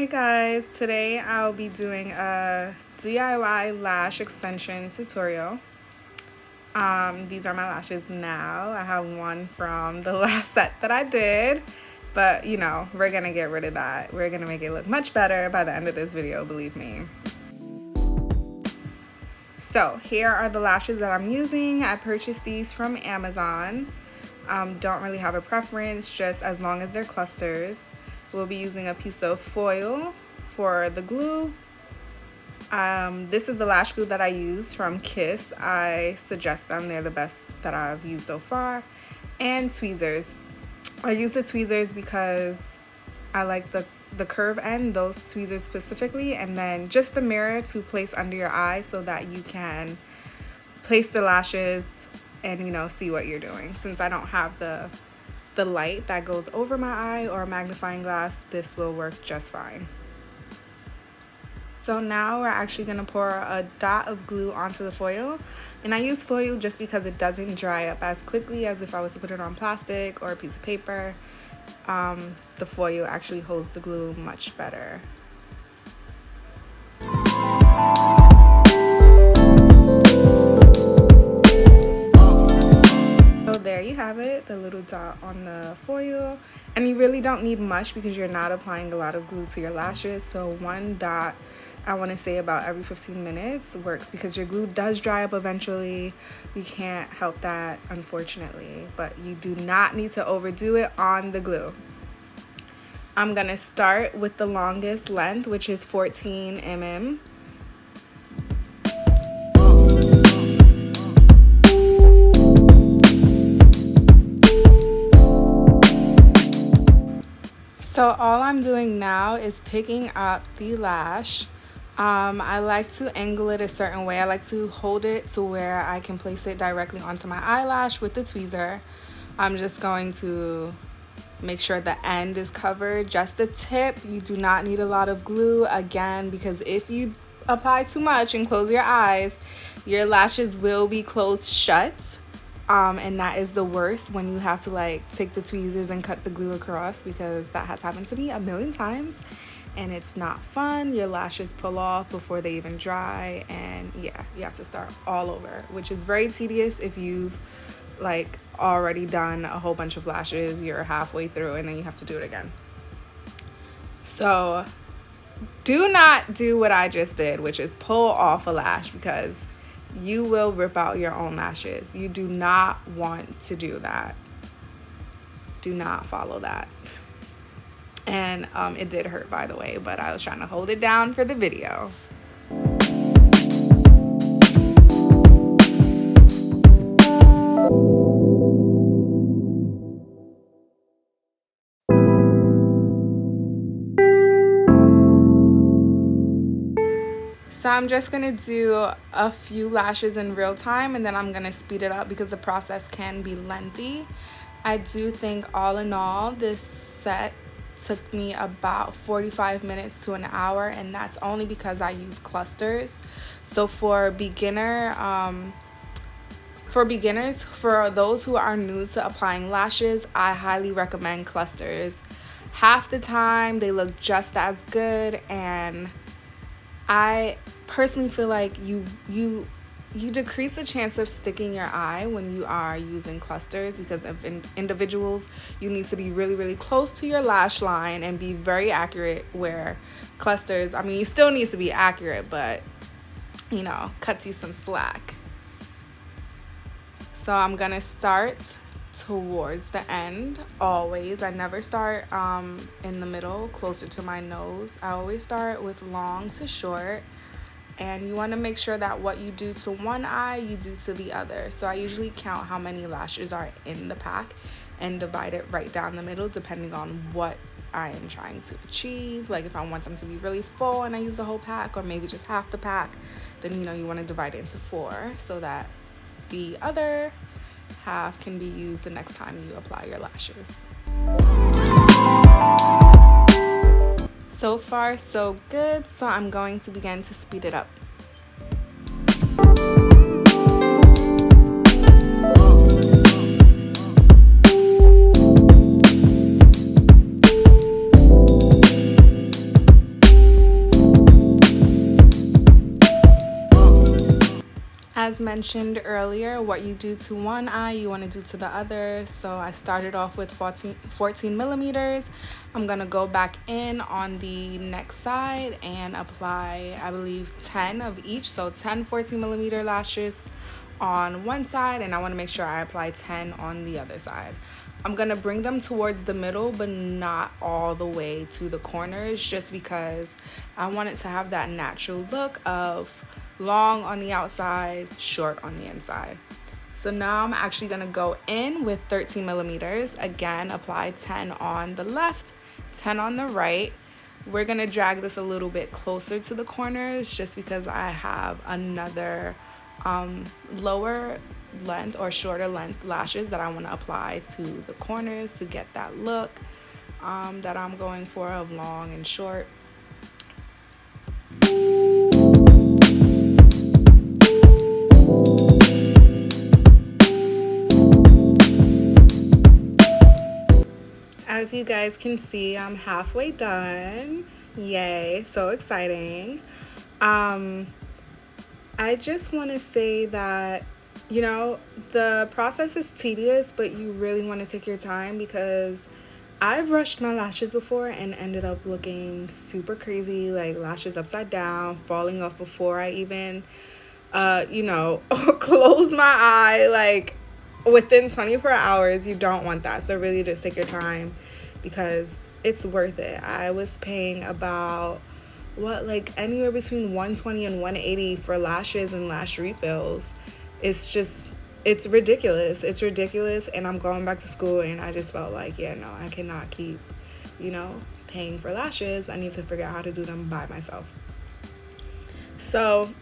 Hey guys, today I'll be doing a DIY lash extension tutorial. These are my lashes now. I have one from the last set that I did, but you know, we're gonna get rid of that. We're gonna make it look much better by the end of this video, believe me. So here are the lashes that I'm using. I purchased these from Amazon. Don't really have a preference, just as long as they're clusters. We'll be using a piece of foil for the glue. This is the lash glue that I use from Kiss. I suggest them. They're the best that I've used so far. And tweezers. I use the tweezers because I like the curve end, those tweezers specifically, and then just a mirror to place under your eye so that you can place the lashes and, you know, see what you're doing. Since I don't have the light that goes over my eye or a magnifying glass, this will work just fine. So now we're actually going to pour a dot of glue onto the foil, and I use foil just because it doesn't dry up as quickly as if I was to put it on plastic or a piece of paper. The foil actually holds the glue much better. There you have it, the little dot on the foil, and you really don't need much because you're not applying a lot of glue to your lashes. So one dot, I want to say about every 15 minutes works because your glue does dry up eventually. We can't help that, unfortunately, but you do not need to overdo it on the glue. I'm gonna start with the longest length, which is 14 mm. So all I'm doing now is picking up the lash. I like to angle it a certain way. I like to hold it to where I can place it directly onto my eyelash with the tweezer. I'm just going to make sure the end is covered, just the tip. You do not need a lot of glue, again, because if you apply too much and close your eyes, your lashes will be closed shut. And that is the worst, when you have to like take the tweezers and cut the glue across, because that has happened to me a million times and it's not fun. Your lashes pull off before they even dry, and yeah, you have to start all over, which is very tedious if you've like already done a whole bunch of lashes, you're halfway through, and then you have to do it again. So do not do what I just did, which is pull off a lash, because you will rip out your own lashes. You do not want to do that. Do not follow that. And it did hurt, by the way, but I was trying to hold it down for the video. So I'm just gonna do a few lashes in real time, and then I'm gonna speed it up because the process can be lengthy. I do think all in all this set took me about 45 minutes to an hour, and that's only because I use clusters. So for beginners, for those who are new to applying lashes, I highly recommend clusters. Half the time they look just as good, and I personally feel like you decrease the chance of sticking your eye when you are using clusters, because of individuals, you need to be really, really close to your lash line and be very accurate, where clusters, I mean, you still need to be accurate, but you know, cuts you some slack. So I'm gonna start towards the end always. I never start in the middle closer to my nose. I always start with long to short, and you want to make sure that what you do to one eye you do to the other. So I usually count how many lashes are in the pack and divide it right down the middle, depending on what I am trying to achieve. Like if I want them to be really full and I use the whole pack, or maybe just half the pack, then you know, you want to divide it into 4 so that the other half can be used the next time you apply your lashes. So far so good, so I'm going to begin to speed it up. mentioned earlier, what you do to one eye, you want to do to the other. So I started off with 14 millimeters. I'm going to go back in on the next side and apply, I believe, 10 of each. So 10 14 millimeter lashes on one side, and I want to make sure I apply 10 on the other side. I'm going to bring them towards the middle, but not all the way to the corners, just because I want it to have that natural look of long on the outside, short on the inside. So now I'm actually going to go in with 13 millimeters. Again, apply 10 on the left, 10 on the right. We're going to drag this a little bit closer to the corners, just because I have another lower length or shorter length lashes that I want to apply to the corners to get that look that I'm going for of long and short. As you guys can see, I'm halfway done. Yay, so exciting. I just want to say that, you know, the process is tedious, but you really want to take your time, because I've rushed my lashes before and ended up looking super crazy, like lashes upside down, falling off before I even, close my eye, like within 24 hours. You don't want that. So really just take your time, because it's worth it. I was paying about anywhere between $120 and $180 for lashes and lash refills. It's ridiculous. It's ridiculous. And I'm going back to school, and I just felt like, yeah, no, I cannot keep, paying for lashes. I need to figure out how to do them by myself. So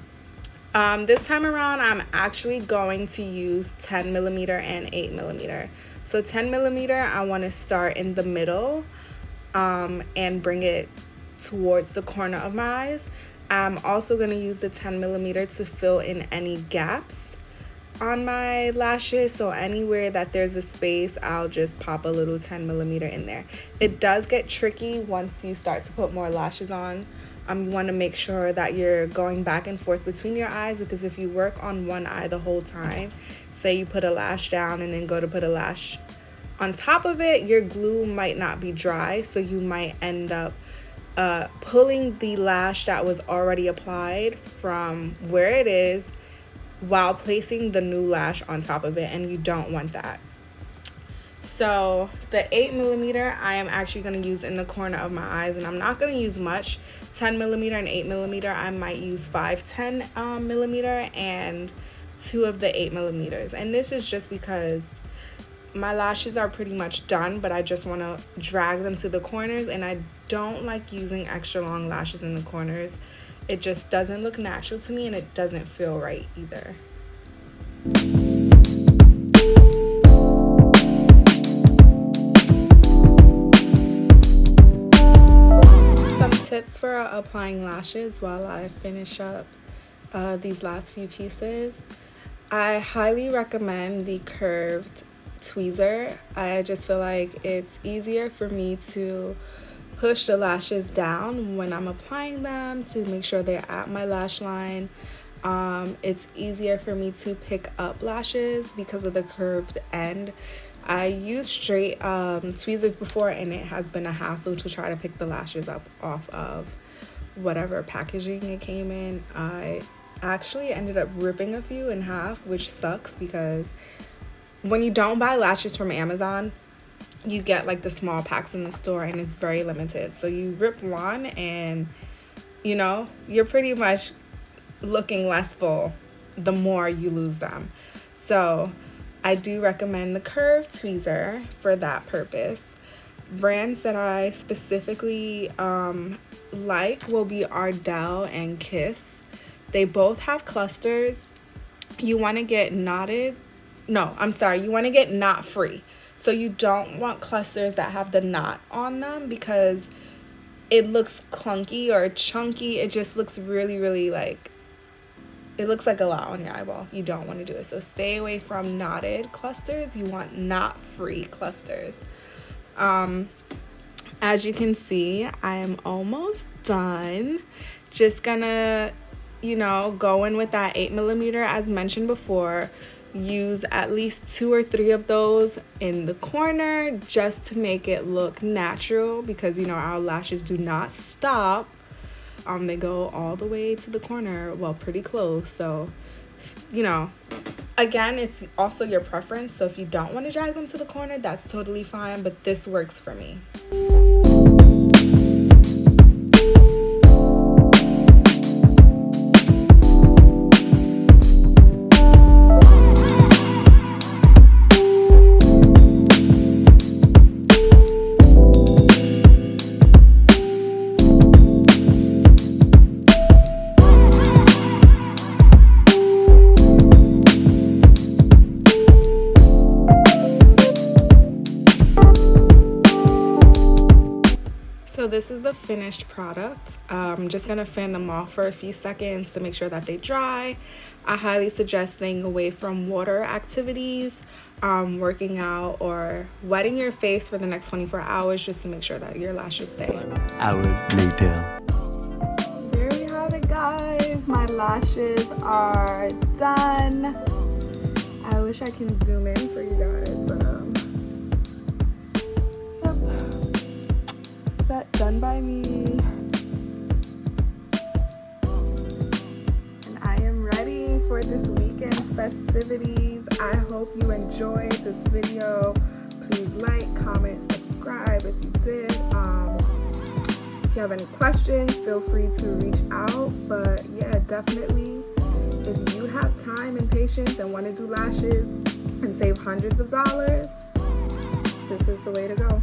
this time around, I'm actually going to use 10 millimeter and 8 millimeter. So 10 millimeter, I want to start in the middle and bring it towards the corner of my eyes. I'm also going to use the 10 millimeter to fill in any gaps on my lashes. So anywhere that there's a space, I'll just pop a little 10 millimeter in there. It does get tricky once you start to put more lashes on. You want to make sure that you're going back and forth between your eyes, because if you work on one eye the whole time, say you put a lash down and then go to put a lash on top of it, your glue might not be dry, so you might end up pulling the lash that was already applied from where it is while placing the new lash on top of it, and you don't want that. So the 8 millimeter I am actually going to use in the corner of my eyes, and I'm not going to use much. 10 millimeter and 8 millimeter, I might use 10 millimeter and 2 of the 8 millimeters. And this is just because my lashes are pretty much done, but I just want to drag them to the corners, and I don't like using extra long lashes in the corners. It just doesn't look natural to me, and it doesn't feel right either. Some tips for applying lashes while I finish up these last few pieces. I highly recommend the curved tweezer. I just feel like it's easier for me to push the lashes down when I'm applying them to make sure they're at my lash line. It's easier for me to pick up lashes because of the curved end. I used straight tweezers before, and it has been a hassle to try to pick the lashes up off of whatever packaging it came in. I actually ended up ripping a few in half, which sucks, because when you don't buy lashes from Amazon, you get like the small packs in the store, and it's very limited. So you rip one, and you're pretty much looking less full the more you lose them. So I do recommend the curved tweezer for that purpose. Brands that I specifically like will be Ardell and Kiss. They both have clusters. You want to get you want to get knot free. So you don't want clusters that have the knot on them, because it looks clunky or chunky. It just looks really, really it looks like a lot on your eyeball. You don't want to do it. So stay away from knotted clusters. You want knot-free clusters. As you can see, I am almost done. Just gonna you know, go in with that 8mm as mentioned before. Use at least 2 or 3 of those in the corner just to make it look natural, because you know our lashes do not stop. They go all the way to the corner, well, pretty close. So, you know, again, it's also your preference. So if you don't want to drag them to the corner, that's totally fine, but this works for me. So this is the finished product. I'm just gonna fan them off for a few seconds to make sure that they dry. I highly suggest staying away from water activities, working out, or wetting your face for the next 24 hours just to make sure that your lashes stay. Hour later. There we have it, guys. My lashes are done. I wish I can zoom in for you guys, but set done by me, and I am ready for this weekend's festivities. I hope you enjoyed this video. Please like, comment, subscribe if you did. If you have any questions, feel free to reach out. But yeah, definitely, if you have time and patience and want to do lashes and save hundreds of dollars, this is the way to go.